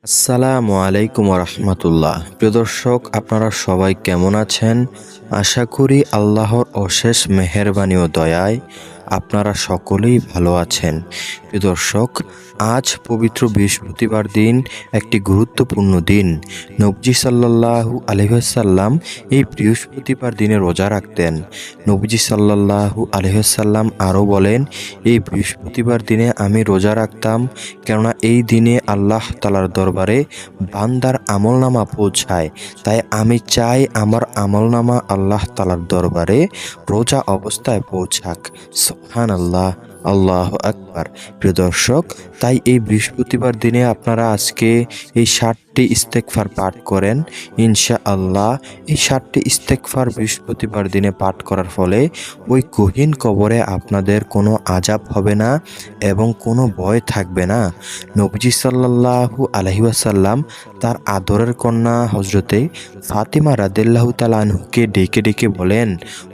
আসসালামু আলাইকুম রহমতুল্লাহ। প্রিয় দর্শক, আপনারা সবাই কেমন আছেন? আশা করি আল্লাহর অশেষ মেহেরবানি ও দয়ায় আপনারা সকলেই ভালো আছেন। প্রিয় দর্শক, আজ পবিত্র বৃহস্পতিবার দিন, একটি গুরুত্বপূর্ণ দিন। নবজি সাল্লাল্লাহু আলাইহি ওয়াসাল্লাম এই বৃহস্পতিবার দিনে রোজা রাখতেন। নবজি সাল্লাল্লাহু আলাইহি ওয়াসাল্লাম আরও বলেন, এই বৃহস্পতিবার দিনে আমি রোজা রাখতাম, কেননা এই দিনে আল্লাহ তাআলার দরবারে বান্দার আমলনামা পৌঁছায়। তাই আমি চাই আমার আমলনামা আল্লাহ তাআলার দরবারে রোজা অবস্থায় পৌঁছাক। সুবহানাল্লাহ, আল্লাহু আকবার। প্রিয় দর্শক, তাই এই বৃহস্পতিবার দিনে আপনারা আজকে এই 60টি ইস্তেগফার পাঠ করেন। ইনশাআল্লাহ এই 60টি ইস্তেগফার বৃহস্পতিবার দিনে পাঠ করার ফলে ওই গহীন কবরে আপনাদের কোনো আযাব হবে না এবং কোনো ভয় থাকবে না। নবীজি সাল্লাল্লাহু আলাইহি ওয়াসাল্লাম তার আদরের কন্যা হযরতে ফাতিমা রাদিয়াল্লাহু তাআলা আনহুকে ডেকে ডেকে বলেন,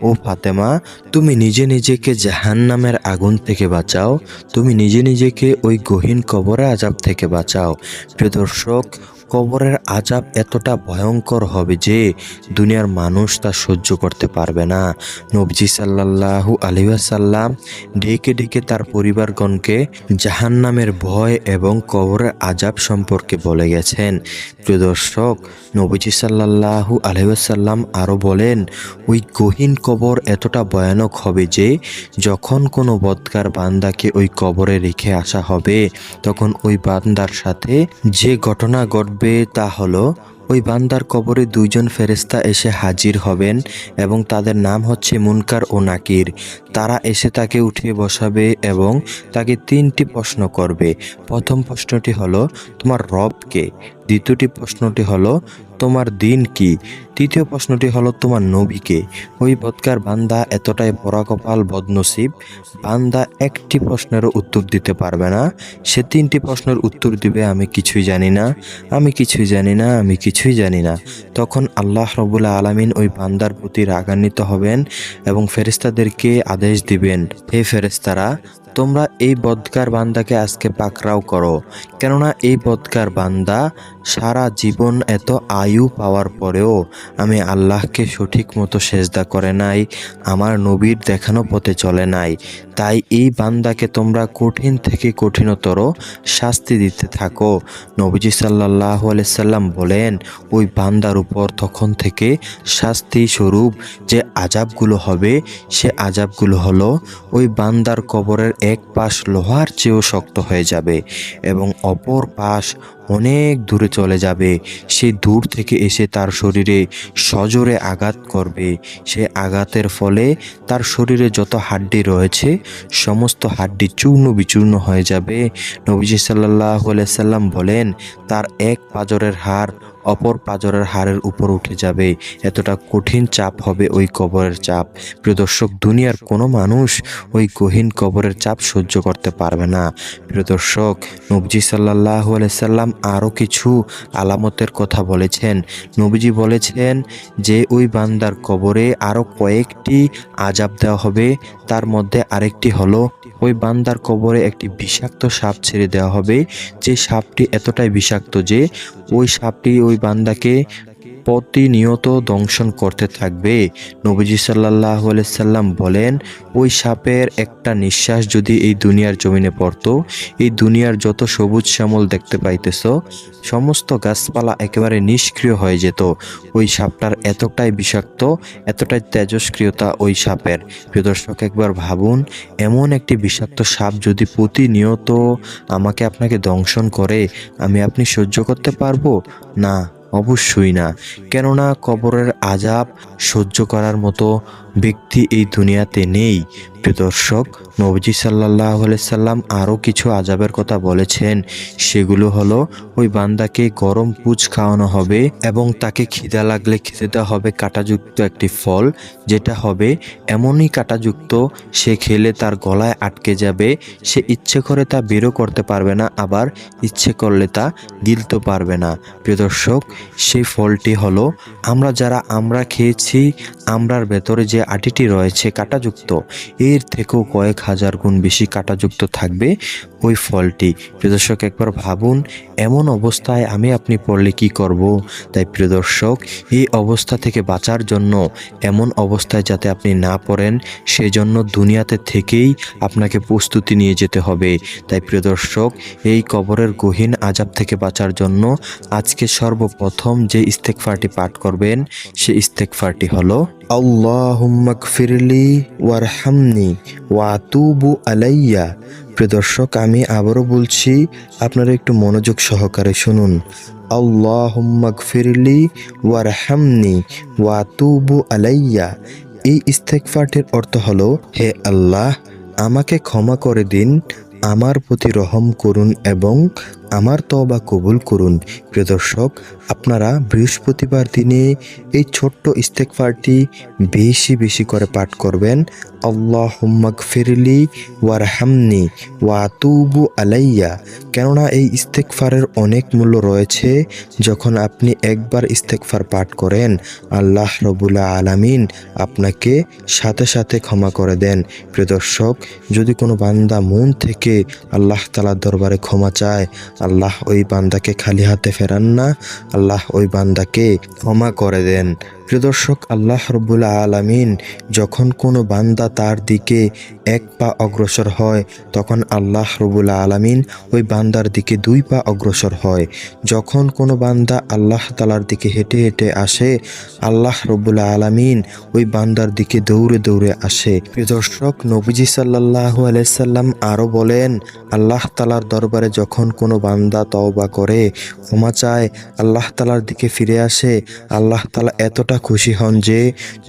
ও ফাতেমা, তুমি নিজে নিজেকে জাহান্নামের আগুন থেকে বাঁচাও, তুমি নিজে নিজেকে ওই গহীন কবরের আযাব থেকে বাঁচাও। প্রিয় দর্শক, কবরের আযাব এতটা ভয়ঙ্কর হবে যে দুনিয়ার মানুষ তা সহ্য করতে পারবে না। নবীজি সাল্লাল্লাহু আলাইহি ওয়াসাল্লাম ডেকে ডেকে তার পরিবারগণকে জাহান্নামের ভয় এবং কবরের আযাব সম্পর্কে বলে গেছেন। প্রিয় দর্শক, নবীজি সাল্লাল্লাহু আলাইহি ওয়াসাল্লাম আরও বলেন, ওই গহীন কবর এতটা ভয়ানক হবে যে যখন কোনো বদকার বান্দাকে ওই কবরে রেখে আসা হবে, তখন ওই বান্দার সাথে যে ঘটনা ঘটবে তা হলো, ওই বান্দার কবরে দুইজন ফেরেশতা এসে হাজির হবেন এবং তাদের নাম হচ্ছে মুনকার ও নাকির। তারা এসে তাকে উঠিয়ে বসাবে এবং তাকে 3টি প্রশ্ন করবে। প্রথম প্রশ্নটি হলো, তোমার রব কে? দ্বিতীয়টি প্রশ্নটি হলো, তোমার দিন কি? তৃতীয় প্রশ্নটি হলো, তোমার নবী কে? ওই বদকার বান্দা এতটাই পোড়াকপাল বদনসিব, বান্দা একটি প্রশ্নেরও উত্তর দিতে পারবে না। সে 3টি প্রশ্নের উত্তর দিবে, আমি কিছুই জানি না, আমি কিছুই জানি না, আমি কিছুই জানি না। তখন আল্লাহ রাব্বুল আলামিন ওই বান্দার প্রতি রাগান্বিত হবেন এবং ফেরেশতাদেরকে আদেশ দিবেন, হে ফেরেশতারা, তোমরা এই বদকার বান্দাকে আজকে পাকড়াও করো, কেননা এই বদকার বান্দা সারা জীবন এত আয়ু পাওয়ার পরেও আমি আল্লাহকে সঠিক মতো সেজদা করে নাই, আমার নবীর দেখানো পথে চলে নাই। তাই এই বান্দাকে তোমরা কঠিন থেকে কঠিনতর শাস্তি দিতে থাকো। নবীজি সাল্লাল্লাহু আলাইহি সাল্লাম বলেন, ওই বান্দার উপর তখন থেকে শাস্তি স্বরূপ যে আযাবগুলো হবে, সে আযাবগুলো হলো, ওই বান্দার কবরের এক পাশ লোহার চেয়েও শক্ত হয়ে যাবে এবং অপর পাশ অনেক দূরে চলে যাবে। সে দূর থেকে এসে তার শরীরে সজোরে আঘাত করবে। সে আঘাতের ফলে তার শরীরে যত হাড্ডি রয়েছে সমস্ত হাড্ডি চূর্ণ বিচূর্ণ হয়ে যাবে। নবীজি সাল্লাল্লাহু আলাইহি সাল্লাম বলেন, তার এক পাজরের হাড় অপর পাজরের হাড়ের উপর উঠে যাবে। এতটা কঠিন চাপ হবে ওই কবরের চাপ। প্রিয় দর্শক, দুনিয়ার কোনো মানুষ ওই গহীন কবরের চাপ সহ্য করতে পারবে না। প্রিয় দর্শক, নবীজি সাল্লাল্লাহু আলাইহি সাল্লাম আরও কিছু আলামতের কথা বলেছেন। নবীজি বলেছেন যে ওই বান্দার কবরে আরও কয়েকটি আযাব দেওয়া হবে। তার মধ্যে আরেকটি হলো, ওই বান্দার কবরে একটি বিষাক্ত সাপ ছেড়ে দেওয়া হবে। যে সাপটি এতটাই বিষাক্ত যে ওই সাপটি ওই বান্দাকে প্রতিনিয়ত দংশন করতে থাকবে। নবীজি সাল্লাল্লাহু আলাইহি সাল্লাম বলেন, ওই সাপের একটা নিঃশ্বাস যদি এই দুনিয়ার জমিনে পড়তো, এই দুনিয়ার যত সবুজ শ্যামল দেখতে পাইতেছ সমস্ত গাছপালা একেবারে নিষ্ক্রিয় হয়ে যেত। ওই সাপটার এতটাই বিষাক্ত, এতটাই তেজস্ক্রিয়তা ওই সাপের। প্রিয় দর্শক, একবার ভাবুন, এমন একটি বিষাক্ত সাপ যদি প্রতিনিয়ত আমাকে আপনাকে দংশন করে, আমি আপনি সহ্য করতে পারবো না? অবশ্যই না। কেননা কবরের আযাব সহ্য করার মতো ব্যক্তি এই দুনিয়াতে নেই। প্রিয় দর্শক, নবীজি সাল্লাল্লাহু আলাইহি সাল্লাম আরও কিছু আযাবের কথা বলেছেন। সেগুলো হলো, ওই বান্দাকে গরম পুঁজ খাওয়ানো হবে এবং তাকে খিদা লাগলে খেতে দেওয়া হবে কাঁটাযুক্ত একটি ফল, যেটা হবে এমনই কাঁটাযুক্ত সে খেলে তার গলায় আটকে যাবে। সে ইচ্ছে করে তা বেরও করতে পারবে না, আবার ইচ্ছে করলে তা গিলতে পারবে না। প্রিয় দর্শক, সেই ফলটি হলো, আমরা যারা আমরা খেয়েছি, আমরার ভেতরে যে আটিটি রয়েছে কাঁটাযুক্ত, এর থেকেও কয়েক হাজার গুণ বেশি কাঁটাযুক্ত থাকবে ওই ফলটি। প্রিয় দর্শক, একবার ভাবুন এমন অবস্থায় আমি আপনি পড়লে কি করব। তাই প্রিয় দর্শক, এই অবস্থা থেকে বাঁচার জন্য, এমন অবস্থায় যাতে আপনি না পড়েন সেজন্য দুনিয়াতে থেকেই আপনাকে প্রস্তুতি নিয়ে যেতে হবে। তাই প্রিয় দর্শক, এই কবরের গহীন আযাব থেকে বাঁচার জন্য আজকে সর্বপ্রথম যে ইস্তেগফারটি পাঠ করবেন সেই ইস্তেগফারটি হলো আল্লাহুম্মা গফিরলি ওয়ারহামনি ওয়া আতুবু আলাইয়া। প্রিয় দর্শক, আমি আবারও বলছি, আপনারা একটু মনোযোগ সহকারে শুনুন। আল্লাহুম্মা গফিরলি ওয়ারহামনি ওয়া আতুবু আলাইয়া। এই ইস্তেগফারটির অর্থ হলো, হে আল্লাহ, আমাকে ক্ষমা করে দিন, আমার প্রতি রহম করুন এবং আমার তওবা কবুল করুন। প্রিয় দর্শক, আপনারা বৃহস্পতিবার দিনে এই ছোট্ট ইস্তেগফারটি বেশি বেশি করে পাঠ করবেন। আল্লাহুম্মা গফিরলি ওয়ারহামনি ওয়া আতুবু আলাইয়া। কেননা এই ইস্তেগফারের অনেক মূল্য রয়েছে। যখন আপনি একবার ইস্তেগফার পাঠ করেন, আল্লাহ রব্বুল আলামিন আপনাকে সাথে সাথে ক্ষমা করে দেন। প্রিয় দর্শক, যদি কোনো বান্দা মন থেকে আল্লাহ তাআলার দরবারে ক্ষমা চায়, আল্লাহ ওই বান্দাকে খালি হাতে ফেরান না, আল্লাহ ওই বান্দাকে ক্ষমা করে দেন। প্রিয় দর্শক, আল্লাহ রব্বুল আলামিন যখন কোনো বান্দা তার দিকে এক পা অগ্রসর হয়, তখন আল্লাহ রব্বুল আলামিন ওই বান্দার দিকে 2 পা অগ্রসর হয়। যখন কোনো বান্দা আল্লাহ তাআলার দিকে হেঁটে হেঁটে আসে, আল্লাহ রব্বুল আলামিন ওই বান্দার দিকে দৌড়ে দৌড়ে আসে। প্রিয় দর্শক, নবীজি সাল্লাল্লাহু আলাইহি সাল্লাম আরও বলেন, আল্লাহ তাআলার দরবারে যখন কোনো বান্দা তওবা করে, ক্ষমা চায়, আল্লাহ তাআলার দিকে ফিরে আসে, আল্লাহ তাআলা এতটা খুশি হন যে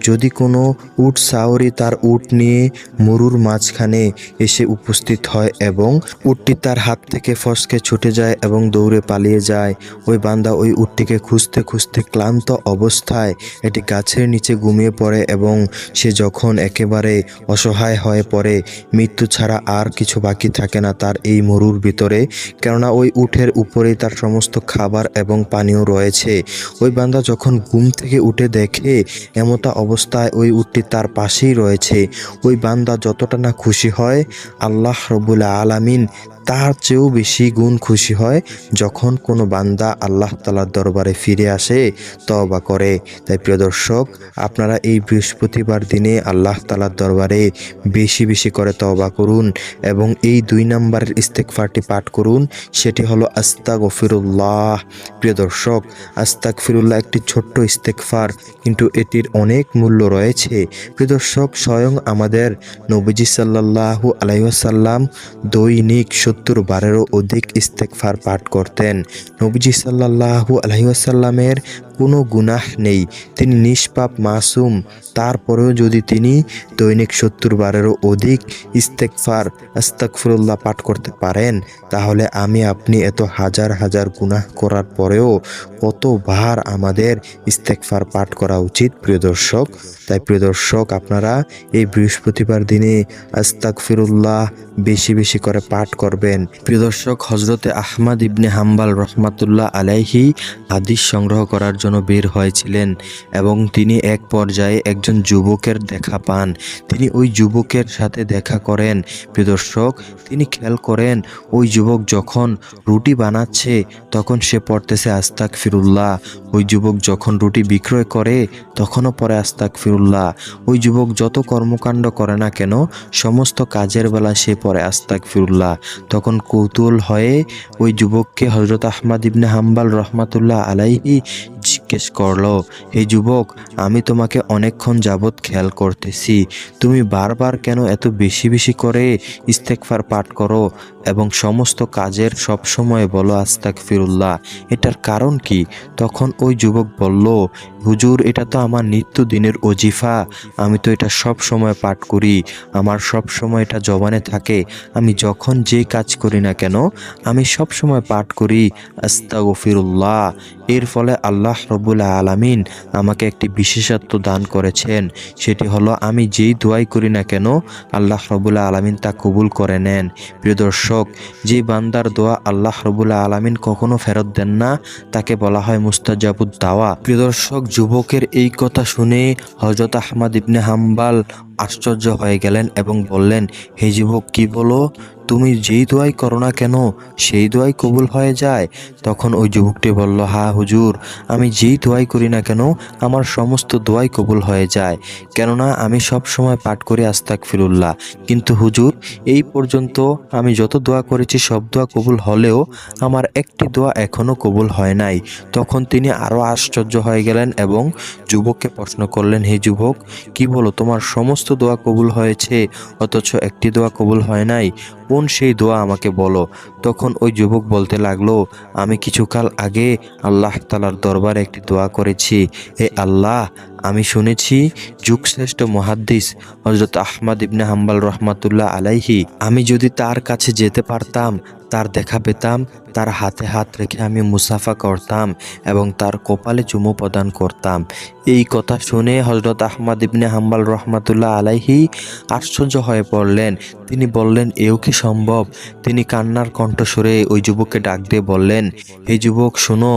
যদি কোনো উট সাওরি তার উট নিয়ে মরুর মাঝখানে এসে উপস্থিত হয় এবং উটটি তার হাত থেকে ফসকে ছুটে যায় এবং দৌড়ে পালিয়ে যায়, ওই বান্দা ওই উটটিকে খুঁজতে খুঁজতে ক্লান্ত অবস্থায় এটি গাছের নিচে ঘুমিয়ে পড়ে এবং সে যখন একেবারে অসহায় হয়ে পড়ে, মৃত্যু ছাড়া আর কিছু বাকি থাকে না তার এই মরুর ভিতরে, কেননা ওই উটের উপরেই তার সমস্ত খাবার এবং পানীয় রয়েছে। ওই বান্দা যখন ঘুম থেকে উঠে দেখে এমতা অবস্থায় ওই উটটি তার পাশেই রয়েছে, ওই বান্দা যতটা না খুশি হয়, আল্লাহ রব্বুল আলামিন তার চেয়েও বেশি গুণ খুশি হয় যখন কোনো বান্দা আল্লাহ তাআলার দরবারে ফিরে আসে, তওবা করে। তাই প্রিয় দর্শক, আপনারা এই বৃহস্পতিবার দিনে আল্লাহ তাআলার দরবারে বেশি বেশি করে তওবা করুন এবং এই 2 নম্বরের ইস্তেগফারটি পাঠ করুন, সেটি হলো আস্তাগফিরুল্লাহ। প্রিয় দর্শক, আস্তাগফিরুল্লাহ একটি ছোট্ট ইস্তেগফার, কিন্তু এটির অনেক মূল্য রয়েছে। প্রিয় দর্শক, স্বয়ং আমাদের নবীজি সাল্লাল্লাহু আলাইহি ওয়াসাল্লাম দৈনিক 70 বারেরও অধিক ইস্তেগফার পাঠ করতেন। নবীজি সাল্লাল্লাহু আলাইহি ওয়াসাল্লামের কোনো গুনাহ নেই, তিনি নিষ্পাপ মাসুম, তারপরেও যদি তিনি দৈনিক 70 বারেরও অধিক ইস্তেগফার আস্তাগফিরুল্লাহ পাঠ করতে পারেন, তাহলে আমি আপনি এত হাজার হাজার গুনাহ করার পরেও কতবার আমাদের ইস্তেগফার পাঠ করা উচিত প্রিয় দর্শক। তাই প্রিয় দর্শক, আপনারা এই বৃহস্পতিবার দিনে আস্তাগফিরুল্লাহ বেশি বেশি করে পাঠ করবেন। প্রিয় দর্শক, হযরতে আহমদ ইবনে হাম্বল রহমাতুল্লাহ আলাইহি হাদিস সংগ্রহ করার জন্য বের হয়েছিলেন এবং তিনি এক পর্যায়ে একজন যুবকের দেখা পান। তিনি ওই যুবকের সাথে দেখা করেন। প্রিয় দর্শক, তিনি খেয়াল করেন ওই যুবক যখন রুটি বানাচ্ছে তখন সে পড়তেছে আস্তাগফিরুল্লাহ। ওই যুবক যখন রুটি বিক্রয় করে তখনও পড়ে আস্তাগফিরুল্লাহ। ওই যুবক যত কর্মকাণ্ড করে না কেন, সমস্ত কাজের বেলা সে পড়ে আস্তাগফিরুল্লাহ। তখন কৌতূহল হয়ে ওই যুবককে হযরত আহমদ ইবনে হাম্বল রহমাতুল্লাহ আলাইহি জিজ্ঞেস করলো, হে যুবক, আমি তোমাকে অনেকক্ষণ যাবৎ খেয়াল করতেছি, তুমি বারবার কেন এত বেশি বেশি করে ইস্তেগফার পাঠ করো এবং সমস্ত কাজের সব সময় বলো আস্তাগফিরুল্লাহ, এটার কারণ কি? তখন ওই যুবক বলল, হুজুর, এটা তো আমার নিত্যদিনের ওজিফা, আমি তো এটা সব সময় পাঠ করি, আমার সব সময় এটা জবানে থাকে, আমি যখন যে কাজ করি না কেন আমি সব সময় পাঠ করি আস্তাগফিরুল্লাহ। এর ফলে আল্লাহ রব্বুল আলামিন আমাকে একটি বিশেষত্ব দান করেছেন, সেটি হলো আমি যেই দোয়াই করি না কেন আল্লাহ রব্বুল আলামিন তা কবুল করে নেন। প্রিয় দর্শক, যে বান্দার দোয়া আল্লাহ রব্বুল আলামিন কখনো ফেরত দেন না তাকে বলা হয় মুস্তাজাবুদ দাওয়া। প্রিয় দর্শক, যুবকের এই কথা শুনে হযরত আহমদ ইবনে হাম্বল আশ্চর্য হয়ে গেলেন এবং বললেন, হে যুবক, কি বলো? তুমি যেই দোয়াই করো না কেন সেই দোয়াই কবুল হয়ে যায়? তখন ওই যুবকটি বলল, হ্যাঁ হুজুর, আমি যেই দোয়াই করি না কেন আমার সমস্ত দোয়াই কবুল হয়ে যায়, কেননা আমি সব সময় পাঠ করি আস্তাগফিরুল্লাহ। কিন্তু হুজুর, এই পর্যন্ত আমি যত দোয়া করেছি সব দোয়া কবুল হলেও আমার একটি দোয়া এখনও কবুল হয় নাই। তখন তিনি আরও আশ্চর্য হয়ে গেলেন এবং যুবককে প্রশ্ন করলেন, হে যুবক, কি বলো, তোমার সমস্ত দোয়া কবুল হয়েছে অথচ একটি দোয়া কবুল হয় নাই? কোন সেই দোয়া আমাকে বলো। তখন ওই যুবক বলতে লাগলো, আমি কিছুকাল আগে আল্লাহ তাআলার দরবারে একটি দোয়া করেছি। হে আল্লাহ, আমি শুনেছি যুগশ্রেষ্ঠ মুহাদ্দিস হযরত আহমদ ইবনে হাম্বল রহমাতুল্লাহ আলাইহি, আমি যদি তার কাছে যেতে পারতাম, তার দেখা পেতাম, তার হাতে হাত রেখে আমি মুসাফা করতাম এবং তার কপালে চুমু প্রদান করতাম। এই কথা শুনে হযরত আহমদ ইবনে হাম্বল রহমাতুল্লাহ আলাইহি আশ্চর্য হয়ে পড়লেন। তিনি বললেন, এও কি সম্ভব? তিনি কান্নার কণ্ঠস্বরে ওই যুবককে ডাক দিয়ে বললেন, হে যুবক, শোনো,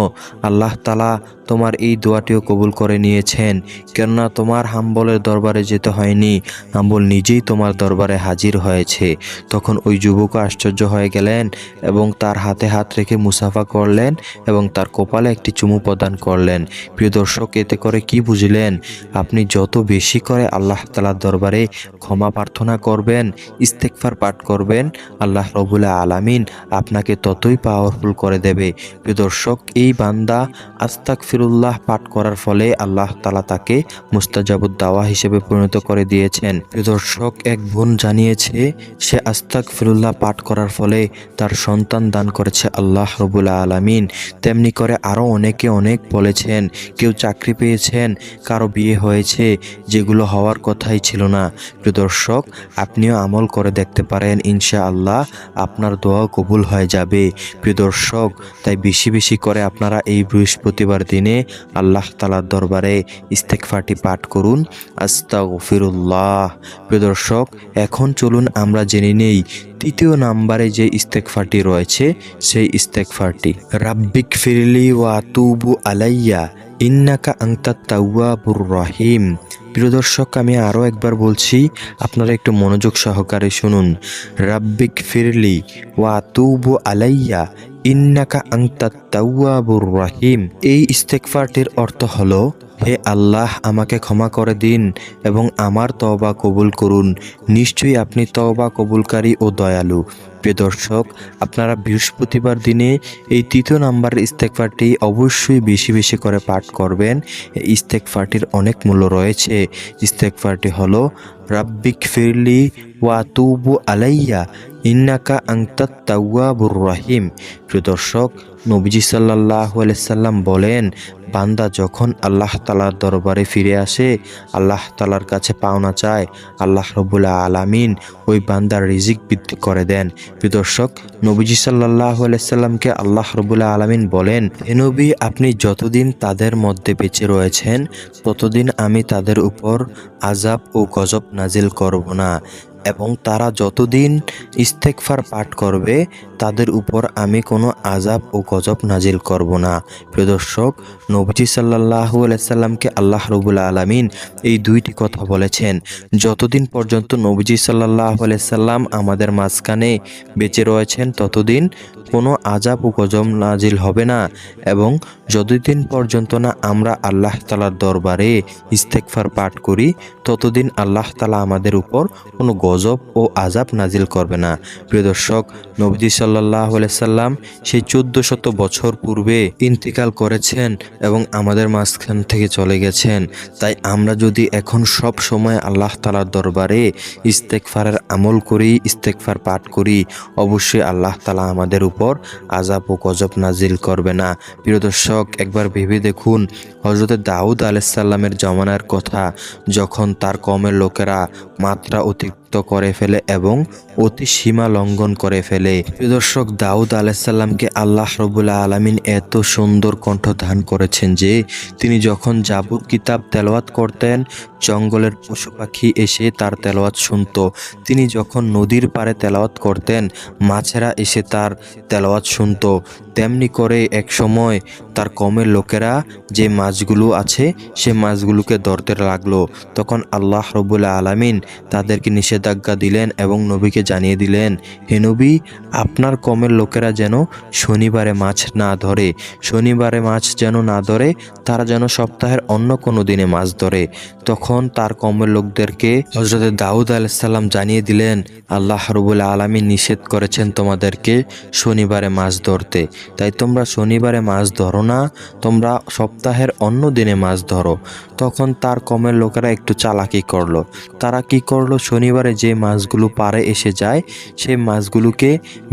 আল্লাহ তাআলা তোমার এই দোয়াটিও কবুল করে নিয়েছেন, কেননা তোমার হাম্বলের দরবারে যেতে হয়নি, হাম্বল নিজেই তোমার দরবারে হাজির হয়েছে। তখন ওই যুবকও আশ্চর্য হয়ে গেলেন এবং তার হাতে হাত রেখে মুসাফা করলেন এবং তার কপালে একটি চুমু প্রদান করলেন। প্রিয় দর্শক, এতে করে কি বুঝলেন? আপনি যত বেশি করে আল্লাহ তাআলার দরবারে ক্ষমা প্রার্থনা করবেন, ইস্তেগফার পাঠ করবেন, আল্লাহ রব্বুল আলামিন আপনাকে ততই পাওয়ারফুল করে দেবে। প্রিয় দর্শক, এই বান্দা আস্তাগফিরুল্লাহ পাঠ করার ফলে আল্লাহ তাআলা তাকে মুস্তাজাবুদ দাওয়া হিসেবে পরিণত করে দিয়েছেন। প্রিয় দর্শক, এক বোন জানিয়েছে সে আস্তাগফিরুল্লাহ পাঠ করার ফলে তার সন্তান দান করেছে আল্লাহ রব্বুল আলামিন। তেমনি করে আরও অনেকে অনেক বলেছেন, কেউ চাকরি পেয়েছেন, কারো বিয়ে হয়েছে, যেগুলো হওয়ার কথাই ছিল না। প্রিয় দর্শক, আপনিও আমল করে দেখতে পারেন, ইনশাআল্লাহ আপনার দোয়াও কবুল হয়ে যাবে। প্রিয় দর্শক, তাই বেশি বেশি করে আপনারা এই বৃহস্পতিবার দিনে আল্লাহ তাআলার দরবারে ইস্তেগফারটি পাঠ করুন, আস্তাগফিরুল্লাহ। প্রিয় দর্শক, এখন চলুন আমরা জেনে নেই তৃতীয় নাম্বারে যে ইস্তেগফারটি রয়েছে সেই ইস্তেগফারটি, রাব্বিক ফিরলি ওয়া আতুবু আলাইয়া ইন্নাকা আনতাত তাওয়াবুর রহিম। প্রিয় দর্শক, আমি আরও একবার বলছি, আপনারা একটু মনোযোগ সহকারে শুনুন। রাব্বিক ফিরলি ওয়া আতুবু আলাইয়া ইন্নাকা আনতাত তাওয়াবুর রহিম। এই ইস্তেগফারটির অর্থ হলো, হে আল্লাহ, আমাকে ক্ষমা করে দিন এবং আমার তওবা কবুল করুন, নিশ্চয়ই আপনি তওবা কবুলকারী ও দয়ালু। প্রিয় দর্শক, আপনারা বৃহস্পতিবার দিনে এই তৃতীয় নাম্বারের ইস্তেগফারটি অবশ্যই বেশি বেশি করে পাঠ করবেন। এই ইস্তেগফারটির অনেক মূল্য রয়েছে। ইস্তেগফারটি হলো, রাব্বিক ফিরলি ওয়া আতুবু আলাইয়া ইন্নাকা আনতাত তাওয়াবুর রহিম। প্রিয় দর্শক, নবীজি সাল্লাল্লাহু আলাইহি সাল্লাম বলেন, বান্দা যখন আল্লাহ তাআলার দরবারে ফিরে আসে, আল্লাহ তাআলার কাছে পাওনা চায়, আল্লাহ রব্বুল আলামিন ওই বান্দার রিজিক বৃদ্ধি করে দেন। প্রিয় দর্শক, নবীজি সাল্লাল্লাহু আলাইহি সাল্লামকে আল্লাহ রব্বুল আলামিন বলেন, হে নবী, আপনি যতদিন তাদের মধ্যে বেঁচে রয়েছেন ততদিন আমি তাদের উপর আযাব ও গজব নাজিল করব না, এবং তারা যতদিন ইস্তেগফার পাঠ করবে তাদের উপর আমি কোনো আযাব ও গজব নাজিল করব না। প্রিয় দর্শক, নবীজি সাল্লাল্লাহু আলাইহি সাল্লামকে আল্লাহ রাব্বুল আলামিন এই দুইটি কথা বলেছেন। যতদিন পর্যন্ত নবীজি সাল্লাল্লাহু আলাইহি সাল্লাম আমাদের মাঝখানে বেঁচে রয়েছেন ততদিন কোনো আযাব ও গজব নাজিল হবে না, এবং যতদিন পর্যন্ত না আমরা আল্লাহ তাআলার দরবারে ইস্তেগফার পাঠ করি ততদিন আল্লাহ তাআলা আমাদের উপর কোনো গজব ও আযাব নাজিল করবে না। প্রিয় দর্শক, নবীজি সাল্লাল্লাহু আলাইহি সাল্লাম সেই 1400 বছর পূর্বে ইন্তিকাল করেছেন এবং আমাদের মাঝখান থেকে চলে গেছেন। তাই আমরা যদি এখন সব সময় আল্লাহ তাআলার দরবারে ইস্তেগফারের আমল করি, ইস্তেগফার পাঠ করি, অবশ্যই আল্লাহ তাআলা আমাদের উপর আযাব ও গজব নাজিল করবে না। প্রিয় দর্শক, একবার ভেবে দেখুন, হযরত দাউদ আলাইহিস সালামের জমানার কথা, যখন তার কওমের লোকেরা মাত্রা অতিরিক্ত করে ফেলে এবং অতি সীমা লঙ্ঘন করে ফেলে। প্রিয় দর্শক, দাউদ আলাইহিস সালামকে আল্লাহ রাব্বুল আলামিন এত সুন্দর কণ্ঠ দান করেছেন যে তিনি যখন জাবুর কিতাব তেলাওয়াত করতেন, জঙ্গলের পশু পাখি এসে তার তেলাওয়াত শুনত। তিনি যখন নদীর পাড়ে তেলাওয়াত করতেন, মাছেরা এসে তার তেলাওয়াত শুনত। তেমনি করে এক সময় তার কওমের লোকেরা যে মাছগুলো আছে সে মাছগুলোকে ধরতে লাগলো। তখন আল্লাহ রাব্বুল আলামিন তাদেরকে নিষেধাজ্ঞা দিলেন এবং নবীকে জানিয়ে দিলেন, হে নবী, আপনার কওমের লোকেরা যেন শনিবারে মাছ না ধরে, শনিবারে মাছ যেন না ধরে, তারা যেন সপ্তাহের অন্য কোনো দিনে মাছ ধরে। তখন তার কওমের লোকদেরকে হযরত দাউদ আলাইহিস সালাম জানিয়ে দিলেন, আল্লাহ রাব্বুল আলামিন নিষেধ করেছেন তোমাদেরকে শনিবারে মাছ ধরতে, তাই তোমরা শনিবারে মাছ ধরো না, তোমরা সপ্তাহের অন্য দিনে মাছ ধরো। তখন তার কওমের লোকেরা একটু চালাকি করলো। তারা কি করলো, শনিবারে যে মাছগুলো পাড়ে এসে যায় সেই মাছগুলোকে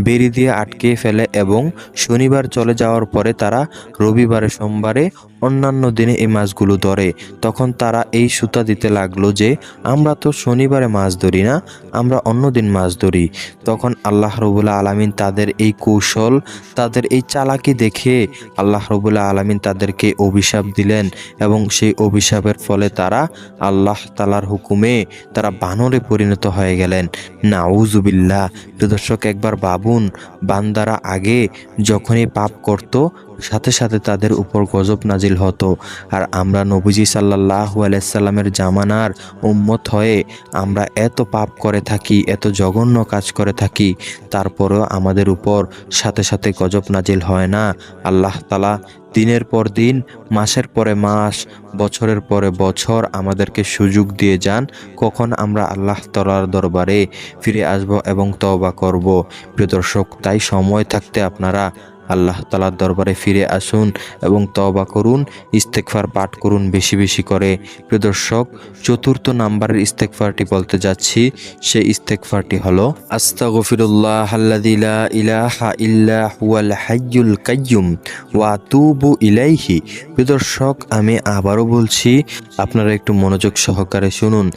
বেড়ি দিয়ে আটকে ফেলে এবং শনিবার চলে যাওয়ার পরে তারা রবিবারে, সোমবারে, অন্যান্য দিনে এই মাছগুলো ধরে। তখন তারা এই সুতা দিতে লাগলো যে আমরা তো শনিবারে মাছ ধরি না, আমরা অন্য দিন মাছ ধরি। তখন আল্লাহ রাব্বুল আলামিন তাদের এই কৌশল, তাদের এই চালাকি দেখে আল্লাহ রাব্বুল আলামিন তাদেরকে অভিশাপ দিলেন এবং সেই অভিশাপের ফলে তারা আল্লাহ তাআলার হুকুমে তারা বানরে পরিণত হয়ে গেলেন। নাউজুবিল্লাহ। দর্শক, একবার ভাবুন, বান্দারা আগে যখনই পাপ করত সাথে সাথে তাদের উপর গজব নাজিল হতো, আর আমরা নবীজি সাল্লাল্লাহু আলাইহি সাল্লামের জামানার উম্মত হয়ে আমরা এত পাপ করে থাকি, এত জঘন্য কাজ করে থাকি, তারপরেও আমাদের উপর সাথে সাথে গজব নাজিল হয় না। আল্লাহ তাআলা দিনের পর দিন, মাসের পরে মাস, বছরের পরে বছর আমাদেরকে সুযোগ দিয়ে যান কখন আমরা আল্লাহ তাআলার দরবারে ফিরে আসব এবং তওবা করব। প্রিয় দর্শক, তাই সময় থাকতে আপনারা আল্লাহ তাআলার দরবারে ফিরে আসুন এবং তওবা করুন, ইস্তেগফার পাঠ করুন বেশি বেশি করে। প্রিয় দর্শক, চতুর্থ নাম্বারের ইস্তেগফারটি বলতে যাচ্ছি। সেই ইস্তেগফারটি হলো আস্তাগফিরুল্লাহাল্লাযী লা ইলাহা ইল্লা হুয়াল হাইয়ুল কাইয়্যুম ওয়া আতুবু ইলাইহি। প্রিয় দর্শক, আমি আবারও বলছি, আপনারা একটু মনোযোগ সহকারে শুনুন।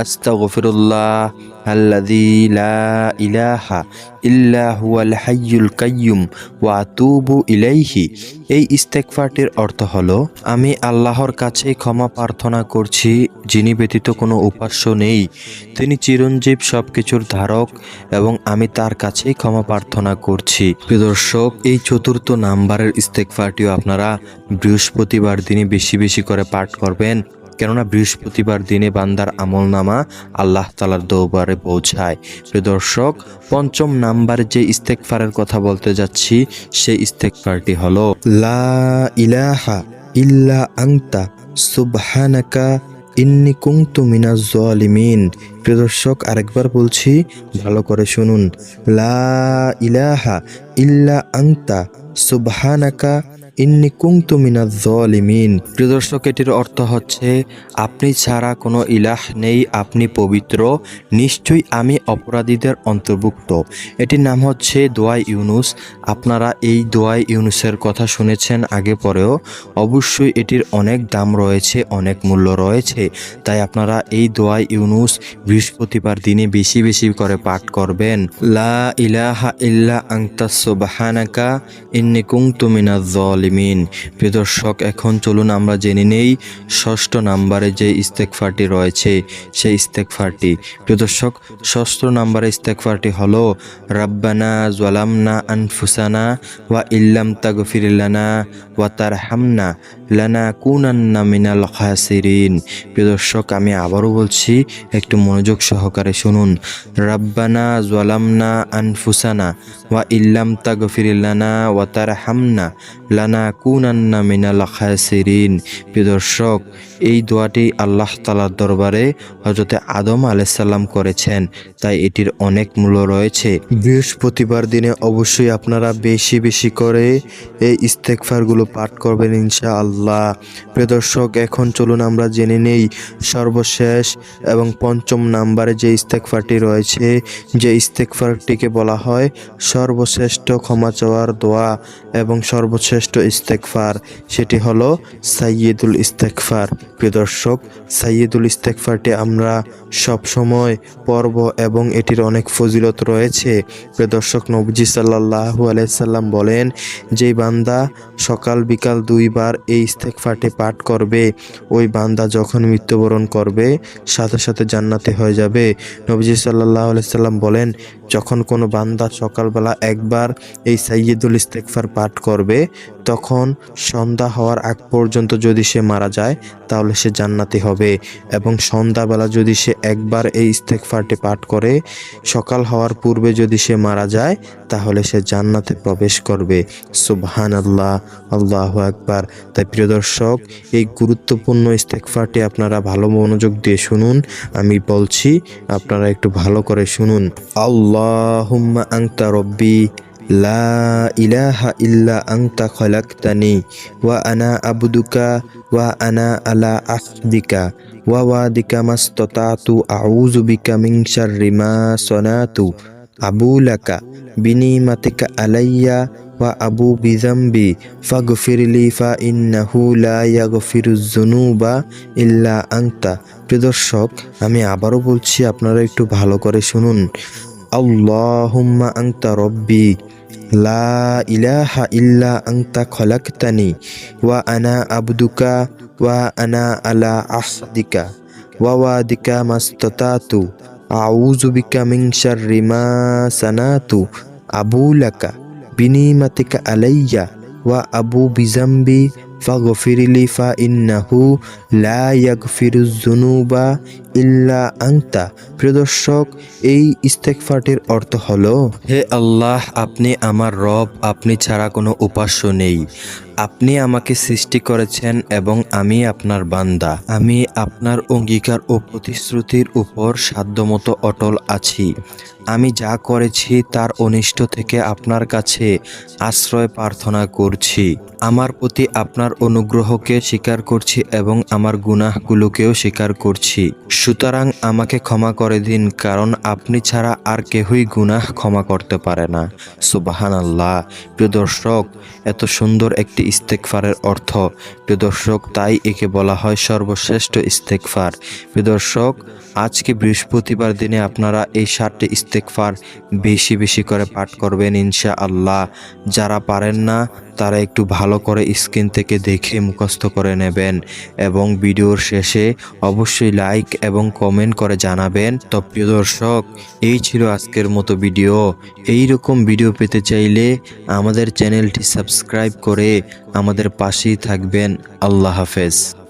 আস্তাগফিরুল্লাহাল্লাযী লা ইলাহা ইল্লা হুয়াল হাইয়ুল কাইয়্যুম ওয়া আতুবু ইলাইহি। এই ইস্তেগফারটির অর্থ হলো, আমি আল্লাহর কাছে ক্ষমা প্রার্থনা করছি যিনি ব্যতীত কোনো উপাস্য নেই, তিনি চিরঞ্জীব, সবকিছুর ধারক, এবং আমি তার কাছেই ক্ষমা প্রার্থনা করছি। প্রিয় দর্শক, এই চতুর্থ নাম্বারের ইস্তেগফারটিও আপনারা বৃহস্পতিবার দিনে বেশি বেশি করে পাঠ করবেন, কেননা বৃহস্পতিবার দিনে বান্দার আমলনামা আল্লাহ তাআলার দরবারে পৌঁছায়। প্রিয় দর্শক, পঞ্চম নাম্বারে যে ইস্তেগফারের কথা বলতে যাচ্ছি সেই ইস্তেগফারটি হলো লা ইলাহা ইল্লা আনতা সুবহানাকা ইন্নী কুনতু মিনাজ জালিমিন। প্রিয় দর্শক, আরেকবার বলছি, ভালো করে শুনুন। লা ইলাহা ইল্লা আনতা সুবহানাকা ইন্নী কুনতু মিনাজ জালিমিন। প্রিয় দর্শক, এটির অর্থ হচ্ছে, আপনি ছাড়া কোনো ইলাহ নেই, আপনি পবিত্র, নিশ্চয়ই আমি অপরাধীদের অন্তর্ভুক্ত। এটির নাম হচ্ছে দোয়ায়ে ইউনুস। আপনারা এই দোয়ায়ে ইউনুসের কথা শুনেছেন আগে পরেও, অবশ্যই এটির অনেক দাম রয়েছে, অনেক মূল্য রয়েছে। তাই আপনারা এই দোয়ায়ে ইউনুস বৃহস্পতিবার দিনে বেশি বেশি করে পাঠ করবেন। লা ইলাহা ইল্লা আনতা সুবহানাকা ইন্নী কুনতু মিনাজ জালিমিন। প্রিয় দর্শক, এখন চলুন আমরা জেনে নেই ষষ্ঠ নাম্বারে যে ইস্তেগফারটি রয়েছে সেই ইস্তেগফারটি। প্রিয় দর্শক, ষষ্ঠ নাম্বারে ইস্তেগফারটি হলো রাব্বানা যালামনা আনফুসানা ওয়া ইল্লাম তাগফির লানা ওয়া তারহামনা লানাকুনান্না মিনাল খাসিরিন। প্রিয় দর্শক, আমি আবারও বলছি, একটু মনোযোগ সহকারে শুনুন। রাব্বানা যালামনা আনফুসানা ওয়া ইল্লাম তাগফির লানা ওয়া তারহামনা লানাকুনান্না মিনাল খাসিরিন। প্রিয় দর্শক, এই দোয়াটি আল্লাহ তাআলার দরবারে হযরত আদম আলাইহিস সালাম করেছেন, তাই এটির অনেক মূল্য রয়েছে। বৃহস্পতিবার দিনে অবশ্যই আপনারা বেশি বেশি করে এই ইস্তেগফারগুলো পাঠ করবেন ইনশাআল্লাহ। প্রিয় দর্শক, এখন চলুন আমরা জেনে নেই সর্বশেষ এবং পঞ্চম নাম্বারে যে ইস্তেগফারটি রয়েছে, যে ইস্তেগফারটিকে বলা হয় সর্বশ্রেষ্ঠ ক্ষমা চাওয়ার দোয়া এবং সর্বশ্রেষ্ঠ ইস্তেগফার, সেটি হলো সাইয়্যিদুল ইস্তেগফার। প্রিয় দর্শক, সাইয়্যিদুল ইস্তেগফারটি আমরা সব সময় পড়ব এবং এটির অনেক ফজিলত রয়েছে। প্রিয় দর্শক, নবীজি সাল্লাল্লাহু আলাইহি সাল্লাম বলেন, যেই বান্দা সকাল বিকাল দুইবার এই ইস্তেগফারটি পাঠ করবে, ওই বান্দা যখন মৃত্যুবরণ করবে সাথে সাথে জান্নাতে হয়ে যাবে। নবীজি সাল্লাল্লাহু আলাইহি সাল্লাম বলেন, যখন কোনো বান্দা সকালবেলা একবার এই সাইয়্যিদুল ইস্তেগফার পাঠ করবে, তখন সন্ধ্যা হওয়ার আগ পর্যন্ত যদি সে মারা যায় তাহলে সে জান্নাতি হবে। এবং সন্ধ্যাবেলা যদি সে একবার এই ইস্তেগফারটি পাঠ করে, সকাল হওয়ার পূর্বে যদি সে মারা যায় তাহলে সে জান্নাতে প্রবেশ করবে। সুবহানাল্লাহ, আল্লাহু আকবার। তাই প্রিয় দর্শক, এই গুরুত্বপূর্ণ ইস্তেগফারটি আপনারা ভালো মনোযোগ দিয়ে শুনুন। আমি বলছি, আপনারা একটু ভালো করে শুনুন। আল্লাহুম্মা আনতা রব্বি লা ইলাহা ইল্লা আনতা খলাকতানি ওয়া আনা আবদুকা ওয়া আনা আলা আহদিকা ওয়া ওয়াদিকা মাস্তাতাতু আউযু বিকা মিন শাররি মা সানাতু আবু লাকা বিনিমাতিকা আলাইয়া ওয়া আবু বিযামবি ফাগফিরলি ফা ইন্নাহু লা ইয়াগফিরুয যুনুবা ইল্লা আনতা। প্রিয় দর্শক, আমি আবারও বলছি, আপনারা একটু ভালো করে শুনুন। আল্লাহুম্মা আনতা রব্বি লা ইলাহা ইল্লা আনতা খলাকতানি ওয়া আনা আবদুকা ওয়া আনা আলা আহদিকা ওয়া ওয়াদিকা মাস্তাতাতু আউযু বিকা মিন শাররি মা সানাতু আবু লাকা বিনিমাতিকা আলাইয়া ওয়া আবু বিযামবি ফাগফিরলি ফা ইন্নাহু লা ইয়াগফিরুয যুনুবা ইল্লা আনতা। প্রিয় দর্শক, এই ইস্তেগফারটির অর্থ হলো, হে আল্লাহ, আপনি আমার রব, আপনি ছাড়া কোনো উপাস্য নেই। আপনি আমাকে সৃষ্টি করেছেন এবং আমি আপনার বান্দা। আমি আপনার অঙ্গীকার ও প্রতিশ্রুতির উপর সাধ্যমতো অটল আছি। আমি যা করেছি তার অনিষ্ট থেকে আপনার কাছে আশ্রয় প্রার্থনা করছি। আমার প্রতি আপনার অনুগ্রহকে স্বীকার করছি এবং আমার গুনাহগুলোকেও স্বীকার করছি। সুতরাং আমাকে ক্ষমা করে দিন, কারণ আপনি ছাড়া আর কেহই গুনাহ ক্ষমা করতে পারে না। সুবহানাল্লাহ। প্রিয় দর্শক, এত সুন্দর একটি ইস্তেগফারের অর্থ প্রিয় দর্শক, তাই একে বলা হয় সর্বশ্রেষ্ঠ ইস্তেগফার। প্রিয় দর্শক, আজকে বৃহস্পতিবার দিনে আপনারা এই 7টি ইস্তেগফার বেশি বেশি করে পাঠ করবেন ইনশাআল্লাহ। যারা পারেন না তারা একটু ভালো করে স্ক্রিন থেকে দেখে মুখস্থ করে নেবেন এবং ভিডিওর শেষে অবশ্যই লাইক এবং কমেন্ট করে জানাবেন। তো প্রিয় দর্শক, এই ছিল আজকের মতো ভিডিও। এই রকম ভিডিও পেতে চাইলে আমাদের চ্যানেলটি সাবস্ক্রাইব করে আমাদের পাশেই থাকবেন। আল্লাহ হাফেজ।